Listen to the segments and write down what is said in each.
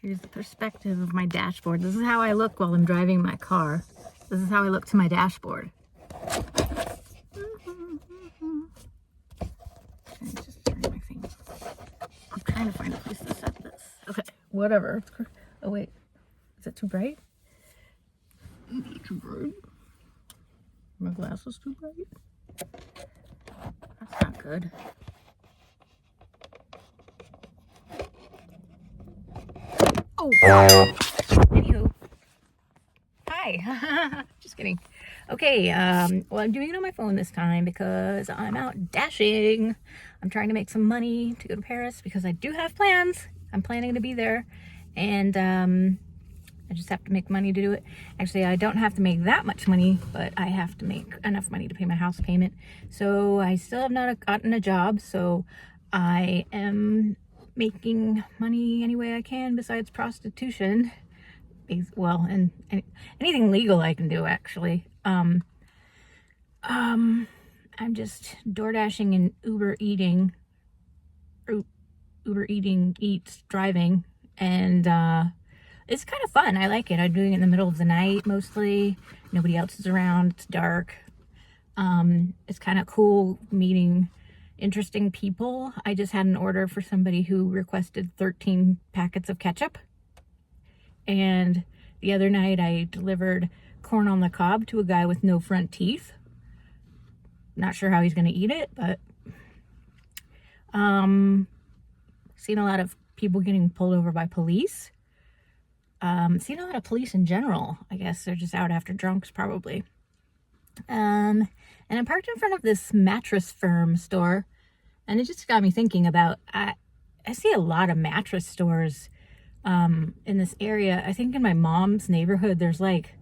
Here's the perspective of my dashboard. This is how I look while I'm driving my car. This is how I look to my dashboard. Just turn my finger. I'm trying to find a place to set this. Okay, whatever. Oh wait, is it too bright? Is it too bright? My glass is too bright? That's not good. Oh, anywho. Hi. Just kidding. Okay, well, I'm doing it on my phone this time because I'm out dashing. I'm trying to make some money to go to Paris because I do have plans. I'm planning to be there, and I just have to make money to do it. Actually, I don't have to make that much money, but I have to make enough money to pay my house payment. So I still have not gotten a job, so I am making money any way I can besides prostitution. Well, and anything legal I can do, actually. I'm just door dashing and Uber eating, eats, driving, and it's kind of fun. I like it. I'm doing it in the middle of the night mostly. Nobody else is around. It's dark. It's kind of cool meeting interesting people. I just had an order for somebody who requested 13 packets of ketchup. And the other night I delivered corn on the cob to a guy with no front teeth. Not sure how he's going to eat it, but seen a lot of people getting pulled over by police. Seen a lot of police in general. I guess they're just out after drunks probably. And I'm parked in front of this Mattress Firm store, and it just got me thinking about, I see a lot of mattress stores in this area. I think in my mom's neighborhood there's like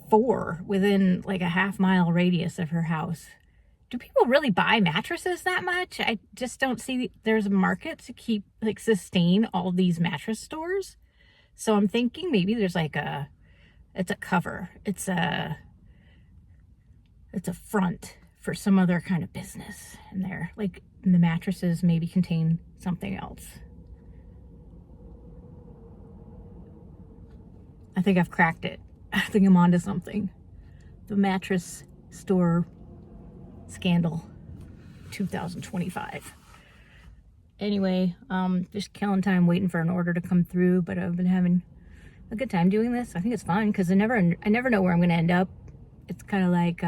4 within like a half-mile radius of her house. Do people really buy mattresses that much? I just don't see there's a market to sustain all these mattress stores. So I'm thinking maybe there's it's a cover. It's a front for some other kind of business in there. Like the mattresses maybe contain something else. I think I've cracked it. I think I'm onto something. The mattress store scandal 2025. Anyway, just killing time waiting for an order to come through, but I've been having a good time doing this. I think it's fun because I never know where I'm going to end up. It's kind of like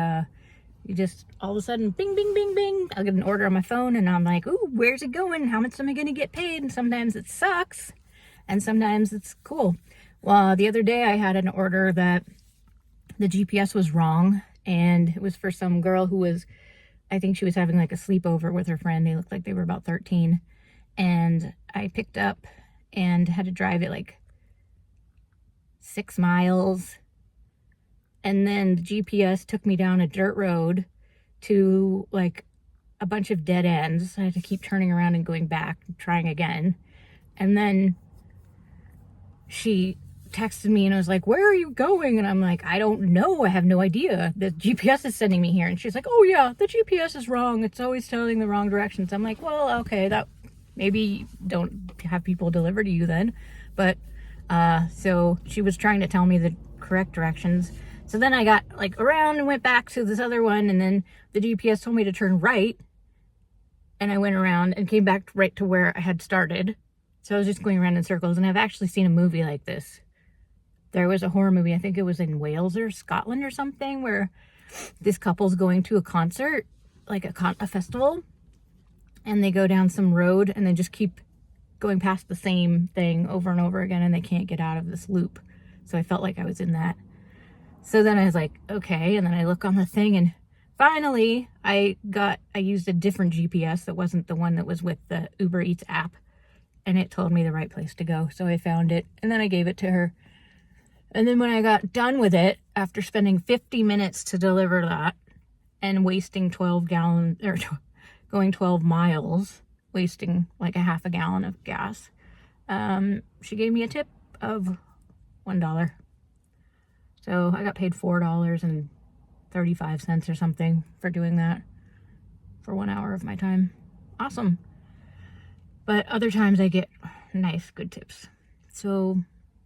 you just all of a sudden bing bing bing bing, I'll get an order on my phone and I'm like, ooh, where's it going? How much am I going to get paid? And sometimes it sucks and sometimes it's cool. Well, the other day I had an order that the GPS was wrong, and it was for some girl who was, I think she was having like a sleepover with her friend. They looked like they were about 13, and I picked up and had to drive it like 6 miles, and then the GPS took me down a dirt road to like a bunch of dead ends. I had to keep turning around and going back and trying again, and then she texted me and I was like, where are you going? And I'm like, I don't know. I have no idea. The GPS is sending me here. And she's like, oh yeah, the GPS is wrong. It's always telling the wrong directions. I'm like, well, okay, that maybe don't have people deliver to you then. But so she was trying to tell me the correct directions. So then I got like around and went back to this other one, and then the GPS told me to turn right, and I went around and came back right to where I had started. So I was just going around in circles, and I've actually seen a movie like this. There was a horror movie, I think it was in Wales or Scotland or something, where this couple's going to a concert, like a festival, and they go down some road and they just keep going past the same thing over and over again, and they can't get out of this loop. So I felt like I was in that. So then I was like, okay, and then I look on the thing, and finally I used a different GPS that wasn't the one that was with the Uber Eats app, and it told me the right place to go. So I found it, and then I gave it to her. And then when I got done with it, after spending 50 minutes to deliver that and wasting 12 gallons, or going 12 miles, wasting like a half a gallon of gas, she gave me a tip of $1. So I got paid $4.35 or something for doing that for 1 hour of my time. Awesome. But other times I get nice, good tips. So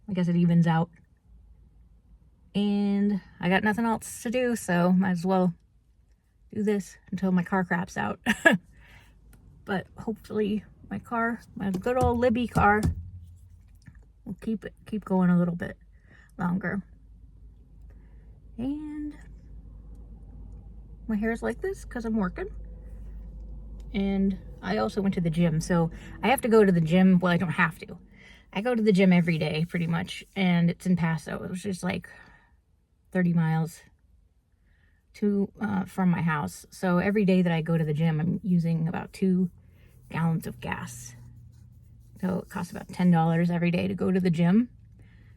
I guess it evens out. And I got nothing else to do, so might as well do this until my car craps out. But hopefully my good old Libby car, will keep going a little bit longer. And my hair's like this because I'm working. And I also went to the gym, so I have to go to the gym. Well, I don't have to. I go to the gym every day, pretty much, and it's in Paso. It was just like 30 miles from my house. So every day that I go to the gym, I'm using about 2 gallons of gas. So it costs about $10 every day to go to the gym.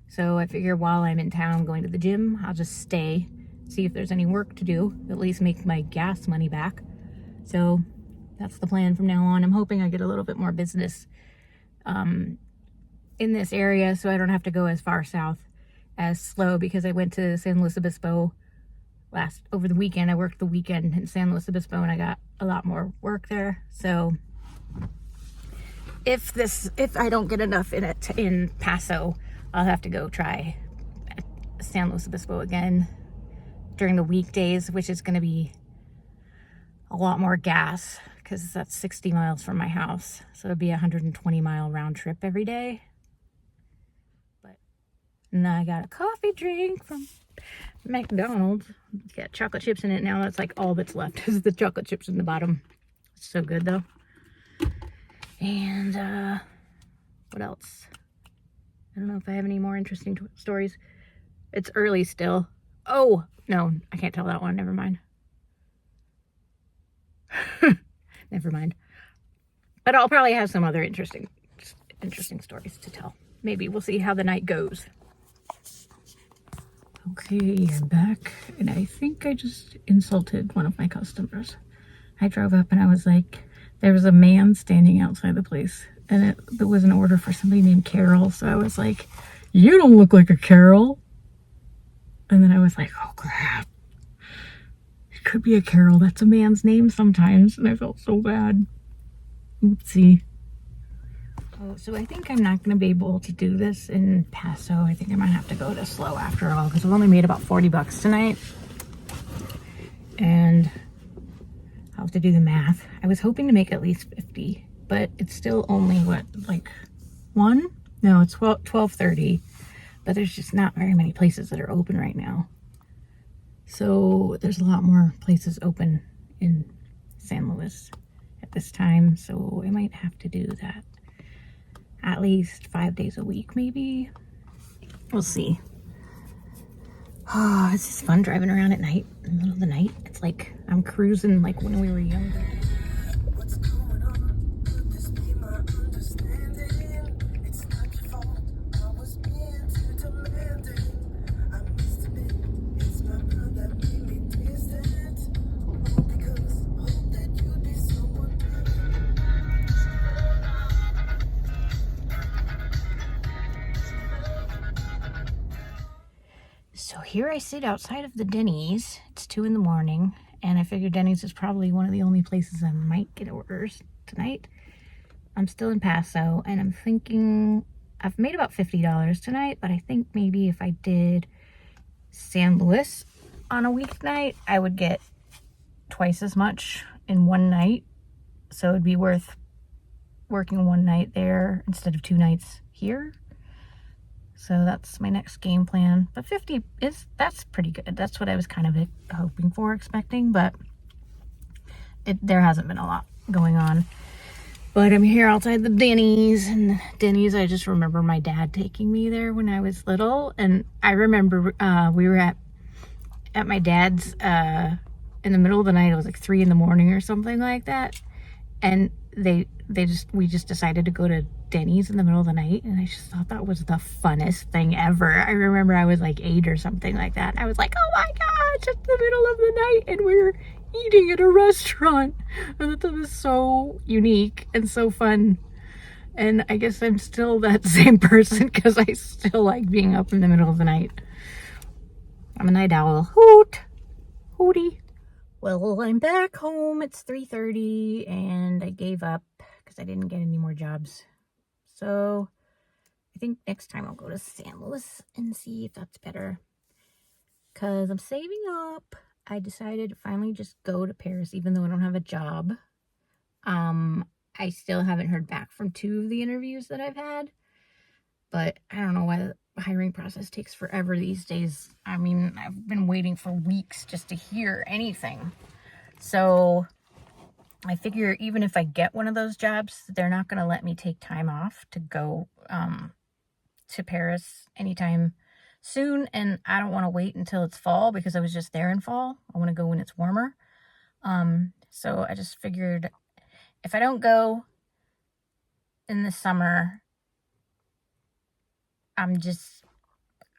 So I figure while I'm in town going to the gym, I'll just stay, see if there's any work to do, at least make my gas money back. So that's the plan from now on. I'm hoping I get a little bit more business in this area, so I don't have to go as far south as Slow, because I went to San Luis Obispo over the weekend. I worked the weekend in San Luis Obispo and I got a lot more work there. So if I don't get enough in Paso, I'll have to go try San Luis Obispo again during the weekdays, which is going to be a lot more gas because that's 60 miles from my house. So it'd be a 120-mile round trip every day. And I got a coffee drink from McDonald's. It's got chocolate chips in it now. That's like all that's left is the chocolate chips in the bottom. It's so good though. And what else? I don't know if I have any more interesting stories. It's early still. Oh, no, I can't tell that one. Never mind. Never mind. But I'll probably have some other interesting stories to tell. Maybe we'll see how the night goes. Okay, I'm back, and I think I just insulted one of my customers. I drove up and I was like, there was a man standing outside the place, and there was an order for somebody named Carol, so I was like, you don't look like a Carol. And then I was like, oh crap. It could be a Carol. That's a man's name sometimes, and I felt so bad. Oopsie. Oh, so I think I'm not going to be able to do this in Paso. I think I might have to go to Slow after all, because I've only made about $40 tonight. And I'll have to do the math. I was hoping to make at least 50, but it's still only, what, like 1? No, it's 12:30. But there's just not very many places that are open right now. So there's a lot more places open in San Luis at this time. So I might have to do that at least 5 days a week, maybe. We'll see. Oh, it's just fun driving around at night, in the middle of the night. It's like I'm cruising like when we were younger. So here I sit outside of the Denny's. It's 2 in the morning, and I figured Denny's is probably one of the only places I might get orders tonight. I'm still in Paso, and I'm thinking I've made about $50 tonight, but I think maybe if I did San Luis on a weeknight, I would get twice as much in one night. So it'd be worth working one night there instead of 2 nights here. So that's my next game plan. But 50 that's pretty good. That's what I was kind of hoping for, expecting, but there hasn't been a lot going on. But I'm here outside the Denny's, and Denny's, I just remember my dad taking me there when I was little. And I remember we were at my dad's in the middle of the night. It was like 3 in the morning or something like that. And we just decided to go to Denny's in the middle of the night, and I just thought that was the funnest thing ever. I remember I was like 8 or something like that. I was like, oh my gosh, it's the middle of the night and we're eating at a restaurant. And that was so unique and so fun. And I guess I'm still that same person because I still like being up in the middle of the night. I'm a night owl. Hoot! Hootie! Well, I'm back home. It's 3:30 and I gave up because I didn't get any more jobs. So I think next time I'll go to San Luis and see if that's better. Because I'm saving up. I decided to finally just go to Paris even though I don't have a job. I still haven't heard back from 2 of the interviews that I've had. But I don't know why the hiring process takes forever these days. I mean, I've been waiting for weeks just to hear anything. So I figure even if I get one of those jobs, they're not going to let me take time off to go to Paris anytime soon. And I don't want to wait until it's fall because I was just there in fall. I want to go when it's warmer. So I just figured if I don't go in the summer, I'm just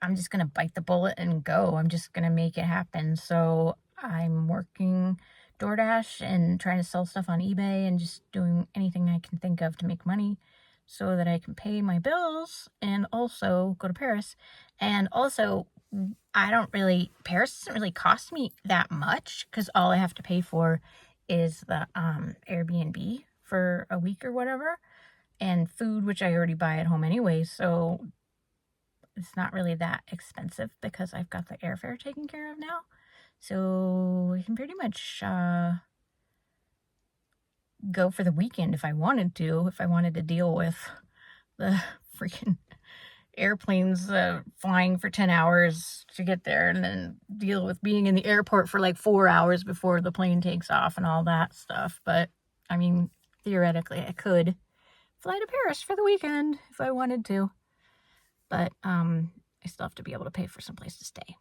going to bite the bullet and go. I'm just going to make it happen. So I'm working DoorDash and trying to sell stuff on eBay and just doing anything I can think of to make money so that I can pay my bills and also go to Paris. And also, Paris doesn't really cost me that much because all I have to pay for is the Airbnb for a week or whatever, and food, which I already buy at home anyway. So it's not really that expensive because I've got the airfare taken care of now. So I can pretty much go for the weekend if I wanted to deal with the freaking airplanes flying for 10 hours to get there and then deal with being in the airport for like 4 hours before the plane takes off and all that stuff. But I mean, theoretically, I could fly to Paris for the weekend if I wanted to. But I still have to be able to pay for some place to stay.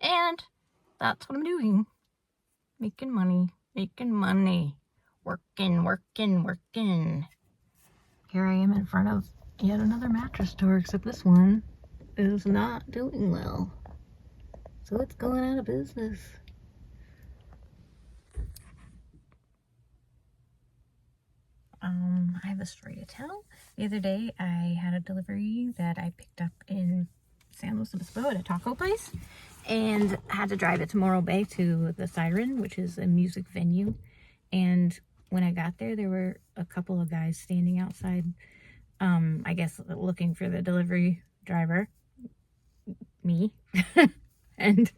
And that's what I'm doing. Making money. Working. Here I am in front of yet another mattress store, except this one is not doing well. So it's going out of business. I have a story to tell. The other day, I had a delivery that I picked up in San Luis Obispo at a taco place, and had to drive it to Morro Bay to the Siren, which is a music venue. And when I got there, there were a couple of guys standing outside, I guess looking for the delivery driver, me. And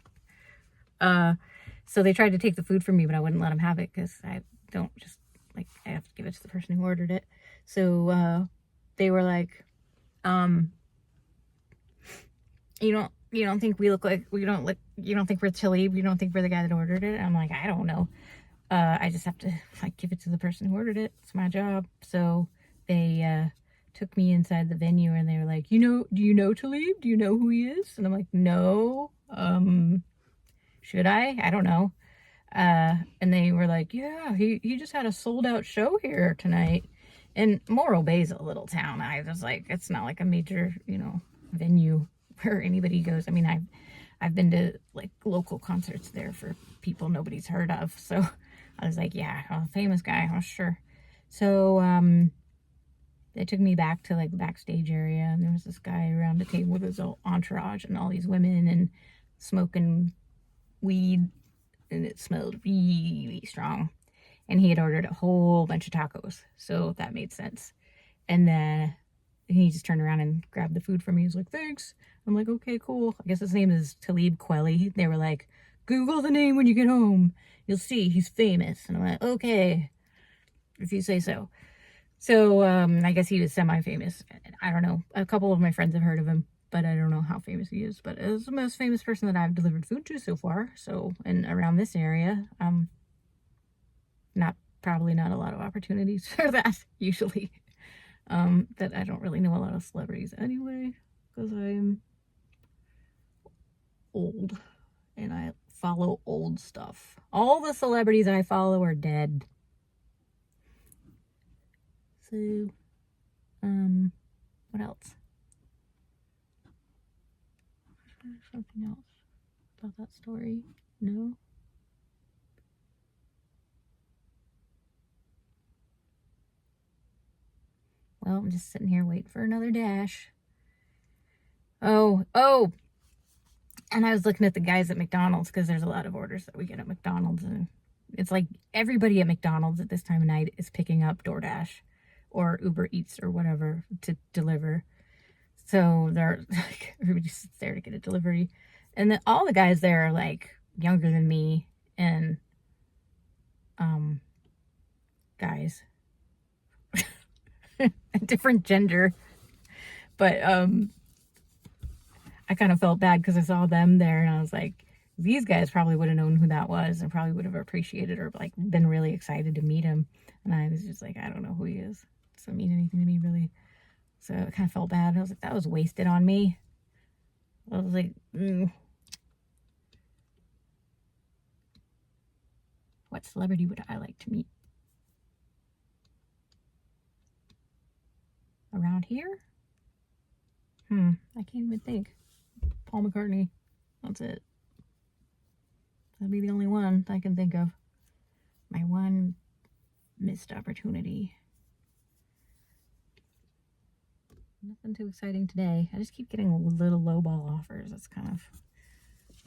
so they tried to take the food from me, but I wouldn't let them have it because I don't just, like, I have to give it to the person who ordered it. So they were like, you don't think we look like, you don't think we're Talib, you don't think we're the guy that ordered it? I'm like, I don't know. I just have to like give it to the person who ordered it. It's my job. So they took me inside the venue and they were like, do you know Talib? Do you know who he is? And I'm like, no. Should I don't know. And they were like, yeah, he just had a sold out show here tonight. And Morro Bay's a little town. I was like, it's not like a major, venue where anybody goes. I mean, I've been to like local concerts there for people nobody's heard of. So I was like, yeah, a famous guy. Oh, sure. So, they took me back to like the backstage area, and there was this guy around the table with his entourage and all these women and smoking weed, and it smelled really strong. And he had ordered a whole bunch of tacos, so that made sense. And then he just turned around and grabbed the food from me. He was like, thanks. I'm like, okay, cool. I guess his name is Talib Kweli. They were like, Google the name when you get home. You'll see he's famous. And I'm like, okay, if you say so. So I guess he was semi-famous. I don't know. A couple of my friends have heard of him, but I don't know how famous he is. But it's the most famous person that I've delivered food to so far. So, and around this area, probably not a lot of opportunities for that usually. That I don't really know a lot of celebrities anyway, because I'm old and I follow old stuff. All the celebrities I follow are dead. So, what else? Something else about that story? No? Oh, I'm just sitting here waiting for another dash. Oh, and I was looking at the guys at McDonald's because there's a lot of orders that we get at McDonald's, and it's like everybody at McDonald's at this time of night is picking up DoorDash or Uber Eats or whatever to deliver. So they're like, everybody sits there to get a delivery. And then all the guys there are like younger than me and guys. A different gender. But I kind of felt bad because I saw them there and I was like, these guys probably would have known who that was and probably would have appreciated or like been really excited to meet him. And I was just like, I don't know who he is. Doesn't mean anything to me really. So I kind of felt bad. I was like, that was wasted on me. I was like, what celebrity would I like to meet? Around here? I can't even think. Paul McCartney. That's it. That'd be the only one I can think of. My one missed opportunity. Nothing too exciting today. I just keep getting little lowball offers. It's kind of,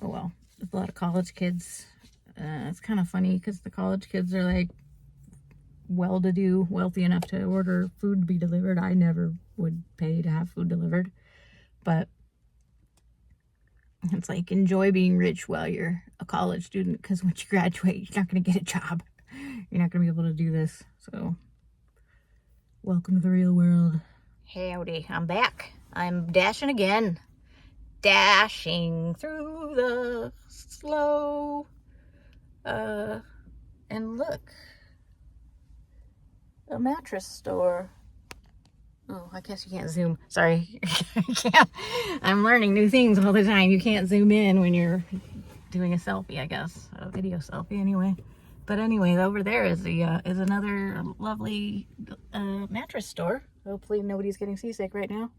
oh well. There's a lot of college kids. It's kind of funny because the college kids are like well-to-do, wealthy enough to order food to be delivered. I never would pay to have food delivered. But it's like, enjoy being rich while you're a college student, because once you graduate, you're not going to get a job. You're not going to be able to do this. So, welcome to the real world. Howdy, I'm back. I'm dashing again. Dashing through the slow. And look. A mattress store. Oh, I guess you can't zoom. Sorry. I'm learning new things all the time. You can't zoom in when you're doing a selfie, I guess. A video selfie anyway. But anyway, over there is another lovely mattress store. Hopefully nobody's getting seasick right now.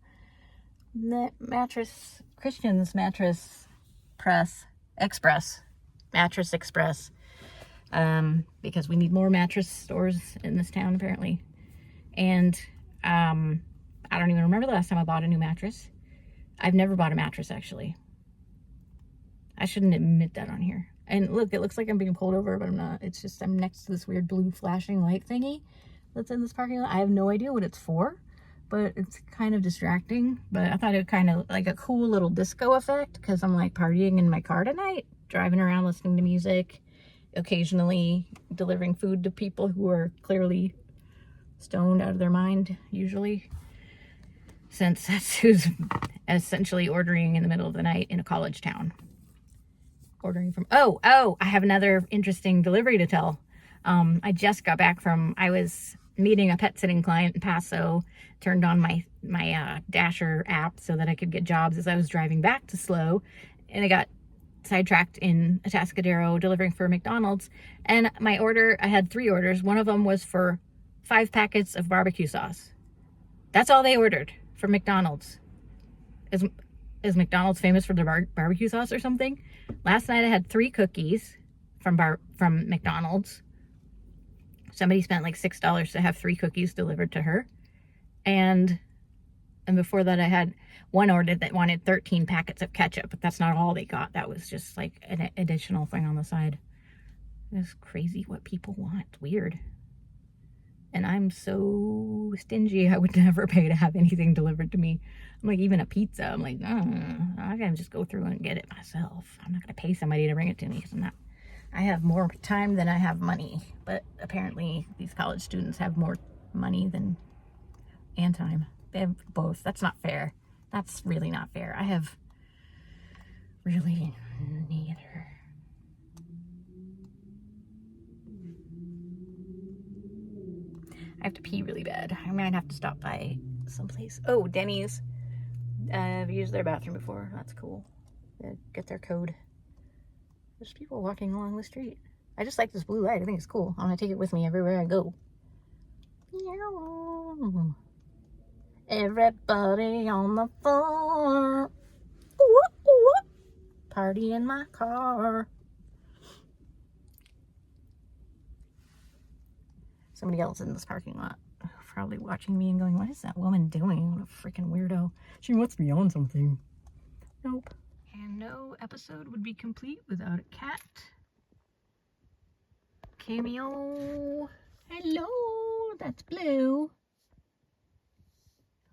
Christian's Mattress Express. Mattress Express. Because we need more mattress stores in this town apparently. And I don't even remember the last time I bought a new mattress. I've never bought a mattress, actually. I shouldn't admit that on here. And look, it looks like I'm being pulled over, but I'm not. It's just I'm next to this weird blue flashing light thingy that's in this parking lot. I have no idea what it's for, but it's kind of distracting. But I thought it would kind of like a cool little disco effect because I'm like partying in my car tonight, driving around listening to music, occasionally delivering food to people who are clearly stoned out of their mind, usually, since that's who's essentially ordering in the middle of the night in a college town. Ordering from, I have another interesting delivery to tell. I just got back I was meeting a pet sitting client in Paso, turned on my Dasher app so that I could get jobs as I was driving back to SLO, and I got sidetracked in Atascadero delivering for McDonald's. And my order, I had 3 orders. One of them was for 5 packets of barbecue sauce. That's all they ordered from McDonald's. Is McDonald's famous for their barbecue sauce or something? Last night I had 3 cookies from McDonald's. Somebody spent like $6 to have 3 cookies delivered to her. And before that I had one order that wanted 13 packets of ketchup, but that's not all they got. That was just like an additional thing on the side. It's crazy what people want. It's weird. And I'm so stingy, I would never pay to have anything delivered to me. I'm like, even a pizza, I'm like, I gotta just go through and get it myself. I'm not gonna pay somebody to bring it to me because I have more time than I have money. But apparently these college students have more money and time. They have both. That's not fair. That's really not fair. I have really neither. I have to pee really bad. I might have to stop by someplace. Oh, Denny's. I've used their bathroom before. That's cool. Get their code. There's people walking along the street. I just like this blue light. I think it's cool. I'm gonna take it with me everywhere I go. Everybody on the floor. Ooh, ooh. Party in my car. Somebody else in this parking lot. Oh, for probably watching me and going, what is that woman doing? What a freaking weirdo. She must be on something. Nope. And no episode would be complete without a cat. Cameo. Hello, that's Blue.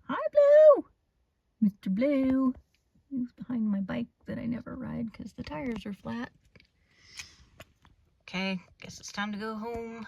Hi, Blue. Mr. Blue. He's behind my bike that I never ride because the tires are flat. Okay, guess it's time to go home.